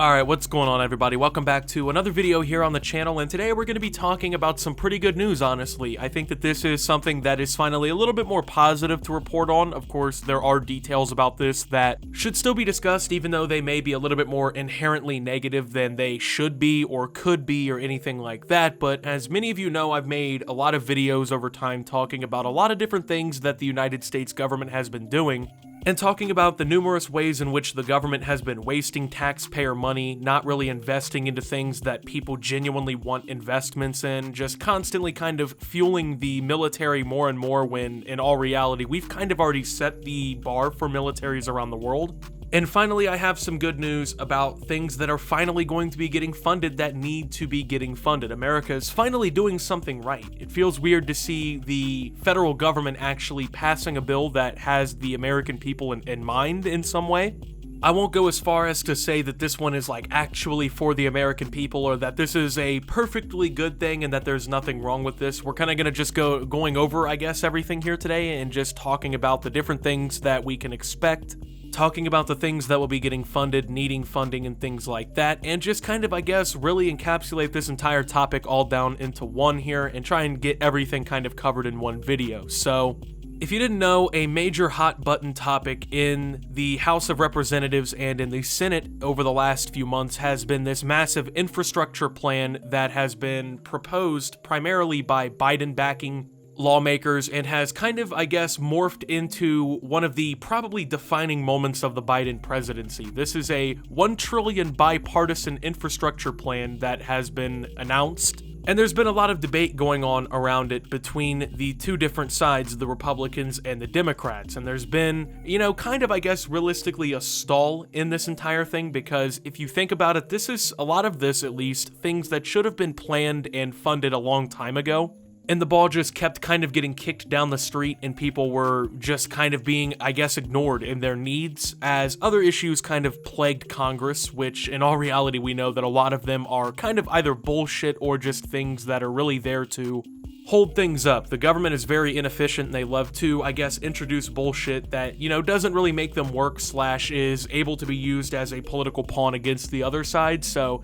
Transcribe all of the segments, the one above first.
Alright, what's going on everybody? Welcome back to another video here on the channel, and today we're going to be talking about some pretty good news, honestly. I think that this is something that is finally a little bit more positive to report on. Of course, there are details about this that should still be discussed, even though they may be a little bit more inherently negative than they should be or could be or anything like that. But as many of you know, I've made a lot of videos over time talking about a lot of different things that the United States government has been doing, and talking about the numerous ways in which the government has been wasting taxpayer money, not really investing into things that people genuinely want investments in, just constantly kind of fueling the military more and more when, in all reality, we've kind of already set the bar for militaries around the world. And finally, I have some good news about things that are finally going to be getting funded that need to be getting funded. America is finally doing something right. It feels weird to see the federal government actually passing a bill that has the American people in mind in some way. I won't go as far as to say that this one is like actually for the American people or that this is a perfectly good thing and that there's nothing wrong with this. We're kind of going to just going over, I guess, everything here today and just talking about the different things that we can expect, talking about the things that will be getting funded, needing funding, and things like that, and just kind of, I guess, really encapsulate this entire topic all down into one here and try and get everything kind of covered in one video. So, if you didn't know, a major hot button topic in the House of Representatives and in the Senate over the last few months has been this massive infrastructure plan that has been proposed primarily by Biden backing lawmakers and has kind of, I guess, morphed into one of the probably defining moments of the Biden presidency. This is a $1 trillion bipartisan infrastructure plan that has been announced, and there's been a lot of debate going on around it between the two different sides, the Republicans and the Democrats, and there's been, kind of, I guess, realistically a stall in this entire thing, because if you think about it, this is, a lot of this at least, things that should have been planned and funded a long time ago. And the ball just kept kind of getting kicked down the street and people were just kind of being, I guess, ignored in their needs as other issues kind of plagued Congress, which in all reality we know that a lot of them are kind of either bullshit or just things that are really there to hold things up. The government is very inefficient and they love to, I guess, introduce bullshit that, doesn't really make them work / is able to be used as a political pawn against the other side. So,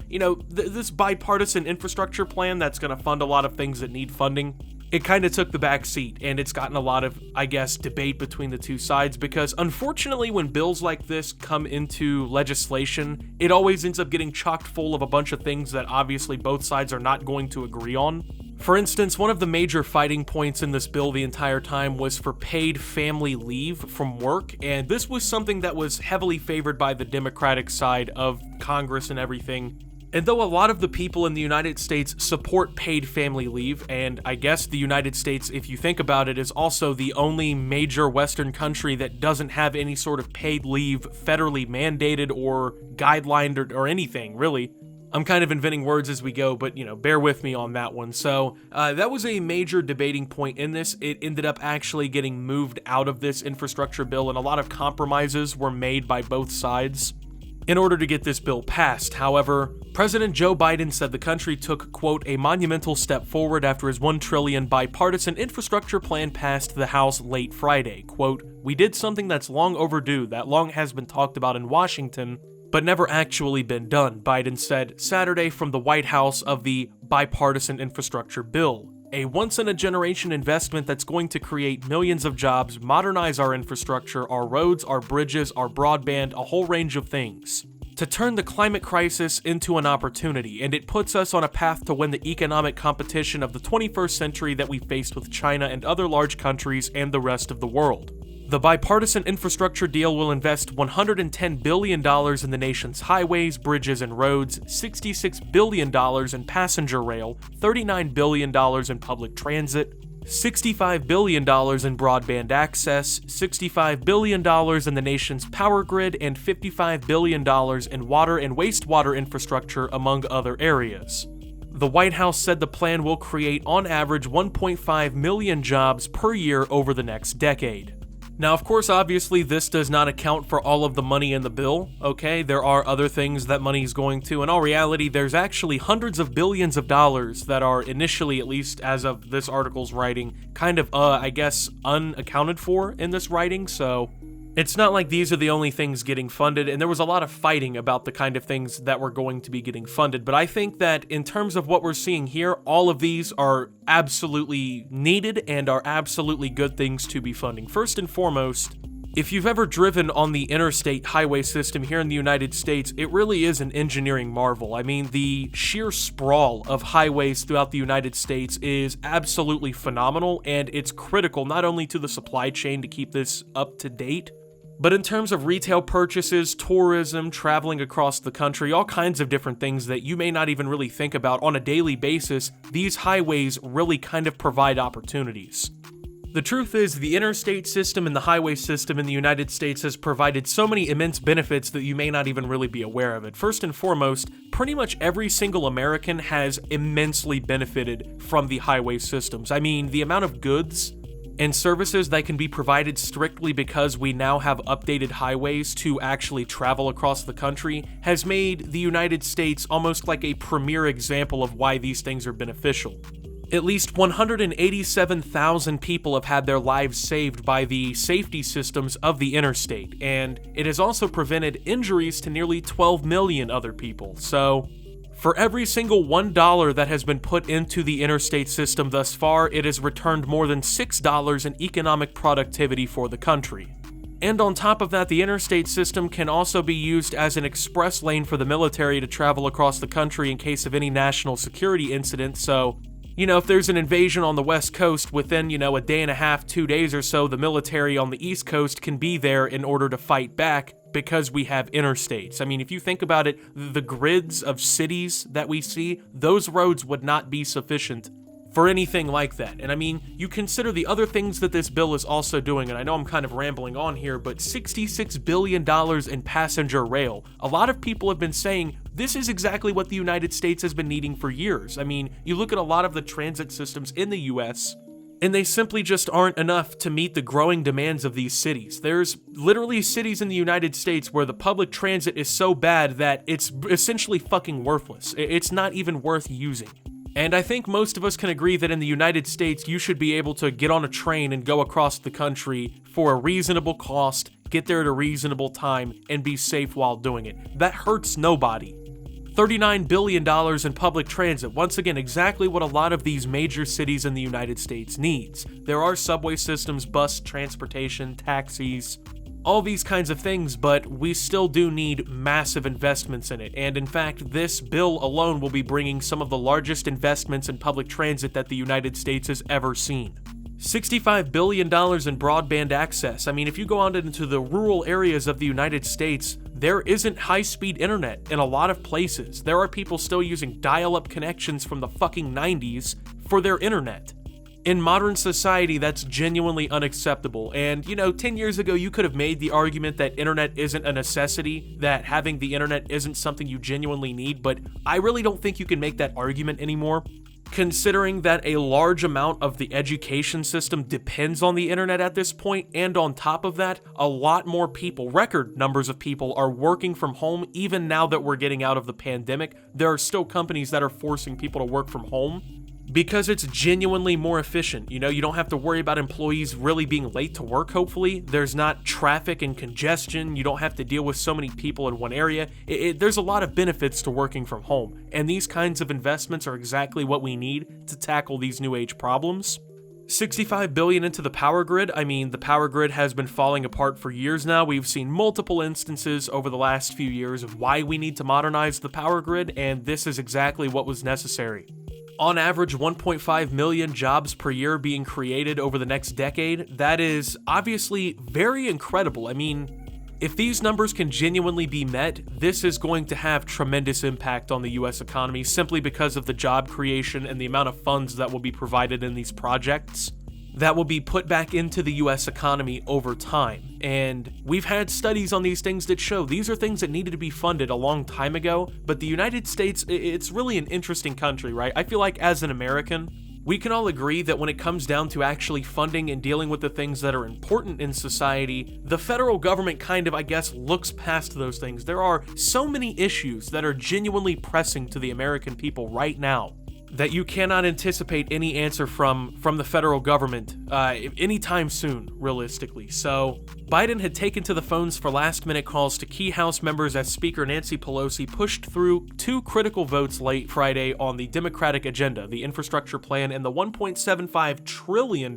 this bipartisan infrastructure plan that's going to fund a lot of things that need funding, it kind of took the back seat, and it's gotten a lot of, I guess, debate between the two sides because, unfortunately, when bills like this come into legislation, it always ends up getting chocked full of a bunch of things that obviously both sides are not going to agree on. For instance, one of the major fighting points in this bill the entire time was for paid family leave from work, and this was something that was heavily favored by the Democratic side of Congress and everything. And though a lot of the people in the United States support paid family leave, and I guess the United States, if you think about it, is also the only major Western country that doesn't have any sort of paid leave federally mandated or guidelined or anything, really. I'm kind of inventing words as we go, but, bear with me on that one. So, that was a major debating point in this. It ended up actually getting moved out of this infrastructure bill, and a lot of compromises were made by both sides in order to get this bill passed. However, President Joe Biden said the country took, quote, a monumental step forward after his $1 trillion bipartisan infrastructure plan passed the House late Friday. Quote, we did something that's long overdue, that long has been talked about in Washington, but never actually been done, Biden said Saturday from the White House of the bipartisan infrastructure bill. A once-in-a-generation investment that's going to create millions of jobs, modernize our infrastructure, our roads, our bridges, our broadband, a whole range of things, to turn the climate crisis into an opportunity, and it puts us on a path to win the economic competition of the 21st century that we faced with China and other large countries and the rest of the world. The bipartisan infrastructure deal will invest $110 billion in the nation's highways, bridges, and roads, $66 billion in passenger rail, $39 billion in public transit, $65 billion in broadband access, $65 billion in the nation's power grid, and $55 billion in water and wastewater infrastructure, among other areas. The White House said the plan will create, on average, 1.5 million jobs per year over the next decade. Now, of course, obviously, this does not account for all of the money in the bill, okay? There are other things that money is going to. In all reality, there's actually hundreds of billions of dollars that are initially, at least as of this article's writing, kind of, I guess, unaccounted for in this writing, so It's not like these are the only things getting funded, and there was a lot of fighting about the kind of things that were going to be getting funded, but I think that in terms of what we're seeing here, all of these are absolutely needed and are absolutely good things to be funding. First and foremost, if you've ever driven on the interstate highway system here in the United States, it really is an engineering marvel. I mean, the sheer sprawl of highways throughout the United States is absolutely phenomenal, and it's critical not only to the supply chain to keep this up to date, but in terms of retail purchases, tourism, traveling across the country, all kinds of different things that you may not even really think about on a daily basis, these highways really kind of provide opportunities. The truth is, the interstate system and the highway system in the United States has provided so many immense benefits that you may not even really be aware of it. First and foremost, pretty much every single American has immensely benefited from the highway systems. I mean, the amount of goods and services that can be provided strictly because we now have updated highways to actually travel across the country has made the United States almost like a premier example of why these things are beneficial. At least 187,000 people have had their lives saved by the safety systems of the interstate, and it has also prevented injuries to nearly 12 million other people. So, for every single $1 that has been put into the interstate system thus far, it has returned more than $6 in economic productivity for the country. And on top of that, the interstate system can also be used as an express lane for the military to travel across the country in case of any national security incident. So, if there's an invasion on the West Coast within, a day and a half, 2 days or so, the military on the East Coast can be there in order to fight back because we have interstates. I mean, if you think about it, the grids of cities that we see, those roads would not be sufficient for anything like that. And I mean, you consider the other things that this bill is also doing, and I know I'm kind of rambling on here, but $66 billion in passenger rail. A lot of people have been saying this is exactly what the United States has been needing for years. I mean, you look at a lot of the transit systems in the US, and they simply just aren't enough to meet the growing demands of these cities. There's literally cities in the United States where the public transit is so bad that it's essentially fucking worthless. It's not even worth using. And I think most of us can agree that in the United States, you should be able to get on a train and go across the country for a reasonable cost, get there at a reasonable time, and be safe while doing it. That hurts nobody. $39 billion in public transit, once again, exactly what a lot of these major cities in the United States needs. There are subway systems, bus transportation, taxis, all these kinds of things, but we still do need massive investments in it. And in fact, this bill alone will be bringing some of the largest investments in public transit that the United States has ever seen. $65 billion in broadband access. I mean, if you go out into the rural areas of the United States, there isn't high-speed internet in a lot of places. There are people still using dial-up connections from the fucking 90s for their internet. In modern society, that's genuinely unacceptable. And, 10 years ago, you could have made the argument that internet isn't a necessity, that having the internet isn't something you genuinely need, but I really don't think you can make that argument anymore, considering that a large amount of the education system depends on the internet at this point, and on top of that, a lot more people, record numbers of people, are working from home. Even now that we're getting out of the pandemic, there are still companies that are forcing people to work from home because it's genuinely more efficient. You don't have to worry about employees really being late to work, hopefully. There's not traffic and congestion. You don't have to deal with so many people in one area. There's a lot of benefits to working from home, and these kinds of investments are exactly what we need to tackle these new age problems. $65 billion into the power grid. I mean, the power grid has been falling apart for years now. We've seen multiple instances over the last few years of why we need to modernize the power grid, and this is exactly what was necessary. On average, 1.5 million jobs per year being created over the next decade. That is obviously very incredible. I mean, if these numbers can genuinely be met, this is going to have tremendous impact on the US economy simply because of the job creation and the amount of funds that will be provided in these projects that will be put back into the US economy over time. And we've had studies on these things that show these are things that needed to be funded a long time ago, but the United States, it's really an interesting country, right? I feel like as an American, we can all agree that when it comes down to actually funding and dealing with the things that are important in society, the federal government kind of, I guess, looks past those things. There are so many issues that are genuinely pressing to the American people right now. that you cannot anticipate any answer from the federal government anytime soon, realistically. So Biden had taken to the phones for last-minute calls to key House members as Speaker Nancy Pelosi pushed through two critical votes late Friday on the Democratic agenda, the infrastructure plan and the $1.75 trillion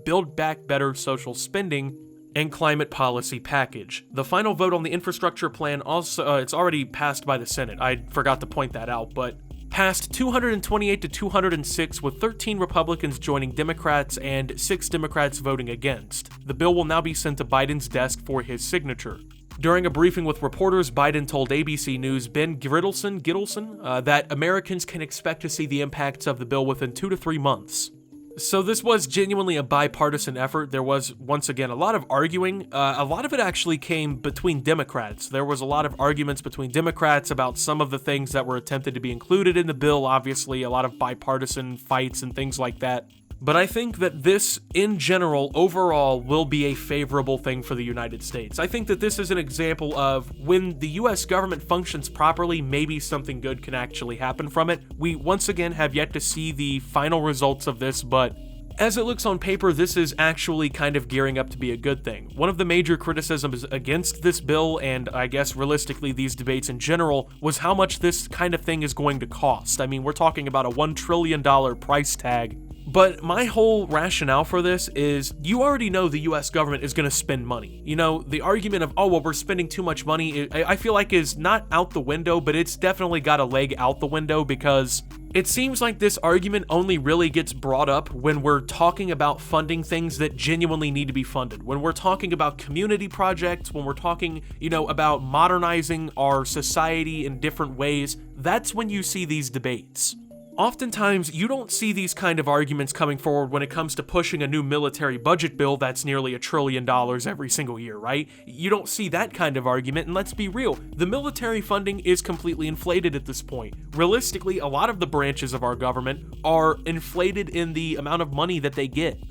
Build Back Better social spending and climate policy package. The final vote on the infrastructure plan also, it's already passed by the Senate. I forgot to point that out, but passed 228 to 206 with 13 Republicans joining Democrats and 6 Democrats voting against. The bill will now be sent to Biden's desk for his signature. During a briefing with reporters, Biden told ABC News' Ben Gittleson that Americans can expect to see the impacts of the bill within 2 to 3 months. So this was genuinely a bipartisan effort. There was, once again, a lot of arguing. A lot of it actually came between Democrats. There was a lot of arguments between Democrats about some of the things that were attempted to be included in the bill, obviously, a lot of bipartisan fights and things like that. But I think that this, in general, overall, will be a favorable thing for the United States. I think that this is an example of when the US government functions properly, maybe something good can actually happen from it. We, once again, have yet to see the final results of this, but as it looks on paper, this is actually kind of gearing up to be a good thing. One of the major criticisms against this bill, and I guess realistically these debates in general, was how much this kind of thing is going to cost. I mean, we're talking about a $1 trillion price tag. But my whole rationale for this is you already know the US government is going to spend money. You know, the argument of, oh, well, we're spending too much money, I feel like is not out the window, but it's definitely got a leg out the window because it seems like this argument only really gets brought up when we're talking about funding things that genuinely need to be funded. When we're talking about community projects, when we're talking, you know, about modernizing our society in different ways, that's when you see these debates. Oftentimes, you don't see these kind of arguments coming forward when it comes to pushing a new military budget bill that's nearly $1 trillion every single year, right? You don't see that kind of argument, and let's be real, the military funding is completely inflated at this point. Realistically, a lot of the branches of our government are inflated in the amount of money that they get.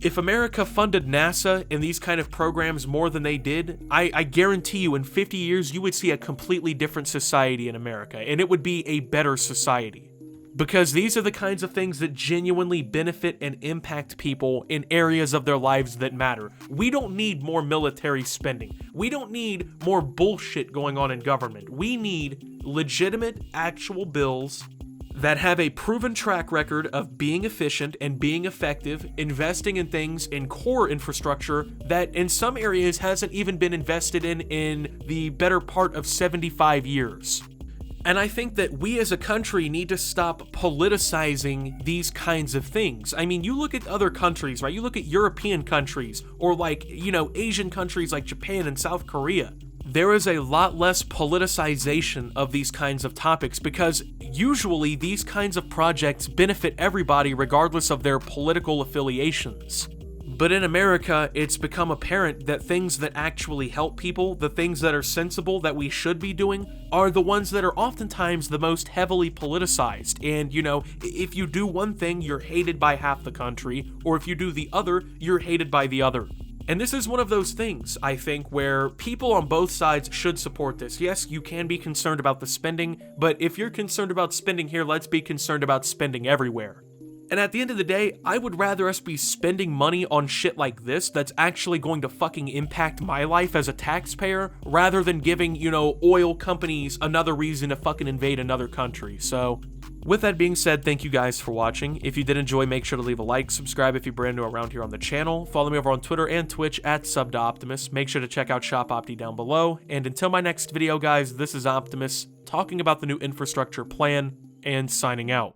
If America funded NASA and these kind of programs more than they did, I guarantee you in 50 years you would see a completely different society in America, and it would be a better society. Because these are the kinds of things that genuinely benefit and impact people in areas of their lives that matter. We don't need more military spending. We don't need more bullshit going on in government. We need legitimate, actual bills that have a proven track record of being efficient and being effective, investing in things in core infrastructure that in some areas hasn't even been invested in the better part of 75 years. And I think that we as a country need to stop politicizing these kinds of things. I mean, you look at other countries, right? You look at European countries or like, you know, Asian countries like Japan and South Korea. There is a lot less politicization of these kinds of topics because usually these kinds of projects benefit everybody regardless of their political affiliations. But in America, it's become apparent that things that actually help people, the things that are sensible that we should be doing, are the ones that are oftentimes the most heavily politicized. And, you know, if you do one thing, you're hated by half the country, or if you do the other, you're hated by the other. And this is one of those things, I think, where people on both sides should support this. Yes, you can be concerned about the spending, but if you're concerned about spending here, let's be concerned about spending everywhere. And at the end of the day, I would rather us be spending money on shit like this that's actually going to fucking impact my life as a taxpayer, rather than giving, you know, oil companies another reason to fucking invade another country. So, with that being said, thank you guys for watching. If you did enjoy, make sure to leave a like, subscribe if you're brand new around here on the channel, follow me over on Twitter and Twitch at @SubToOptimus. Make sure to check out Shop Opti down below. And until my next video, guys, this is Optimus, talking about the new infrastructure plan, and signing out.